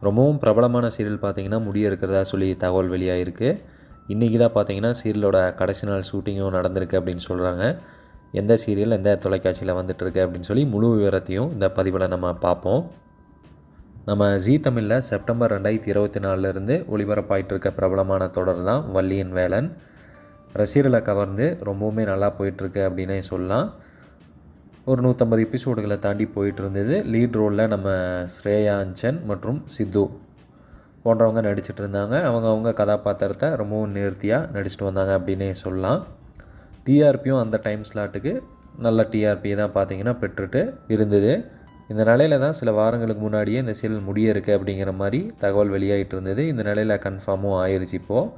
ரொம்பவும் பிரபலமான சீரியல் பார்த்திங்கன்னா முடிய இருக்கிறதா சொல்லி தகவல் வெளியாகிருக்கு. இன்றைக்கி தான் பார்த்திங்கன்னா சீரியலோட கடைசி நாள் ஷூட்டிங்கும் நடந்திருக்கு அப்படின்னு சொல்கிறாங்க. எந்த சீரியல் எந்த தொலைக்காட்சியில் வந்துட்டுருக்கு அப்படின்னு சொல்லி முழு விவரத்தையும் இந்த பதிவில் நம்ம பார்ப்போம். நம்ம ஜீ தமிழில் செப்டம்பர் 2024 ஒளிபரப்பாயிட்டு இருக்க பிரபலமான தொடர் தான் வள்ளியின் வேலன். ரசிகர்களை கவர்ந்து ரொம்பவுமே நல்லா போயிட்டுருக்கு அப்படின்னே சொல்லலாம். ஒரு 150 எபிசோடுகளை தாண்டி போயிட்டு இருந்தது. லீட் ரோலில் நம்ம ஸ்ரேயா அஞ்சன் மற்றும் சித்து போன்றவங்க நடிச்சிட்டு இருந்தாங்க. அவங்க கதாபாத்திரத்தை ரொம்பவும் நேர்த்தியாக நடிச்சிட்டு வந்தாங்க அப்படின்னே சொல்லலாம். டிஆர்பியும் அந்த டைம் ஸ்லாட்டுக்கு நல்ல டிஆர்பி தான் பார்த்திங்கன்னா பெற்றுட்டு இருந்தது. இந்த நிலையில் தான் சில வாரங்களுக்கு முன்னாடியே இந்த சீரியல் முடிய இருக்குது அப்படிங்கிற மாதிரி தகவல் வெளியாகிட்டு இருந்தது. இந்த நிலையில் கன்ஃபார்மும் ஆயிடுச்சு இப்போது.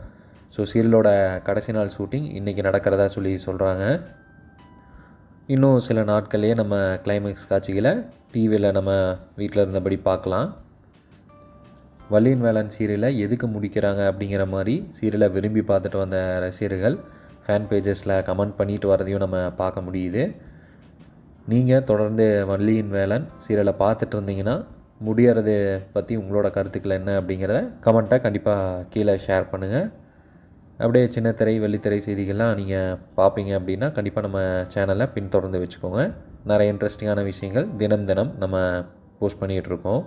ஸோ சீரியலோட கடைசி நாள் ஷூட்டிங் இன்றைக்கி நடக்கிறதா சொல்லி சொல்கிறாங்க. இன்னும் சில நாட்கள்லேயே நம்ம கிளைமேக்ஸ் காட்சிகளை டிவியில் நம்ம வீட்டில் இருந்தபடி பார்க்கலாம். வள்ளியின் வேலன் சீரியலை எதுக்கு முடிக்கிறாங்க அப்படிங்கிற மாதிரி சீரியலை விரும்பி பார்த்துட்டு வந்த ரசிகர்கள் ஃபேன் பேஜஸில் கமெண்ட் பண்ணிட்டு வரதையும் நம்ம பார்க்க முடியுது. நீங்கள் தொடர்ந்து வள்ளியின் வேலன் சீரியலை பார்த்துட்டு இருந்தீங்கன்னா முடியறது பற்றி உங்களோட கருத்துக்கள் என்ன அப்படிங்கிறத கமெண்ட்டை கண்டிப்பாக கீழே ஷேர் பண்ணுங்கள். அப்படியே சின்னத்திரை வெள்ளித்திரை செய்திகள்லாம் நீங்கள் பார்ப்பீங்க அப்படின்னா கண்டிப்பாக நம்ம சேனலை பின்தொடர்ந்து வச்சுக்கோங்க. நிறைய இன்ட்ரெஸ்டிங்கான விஷயங்கள் தினம் நம்ம போஸ்ட் பண்ணிகிட்ருக்கோம்.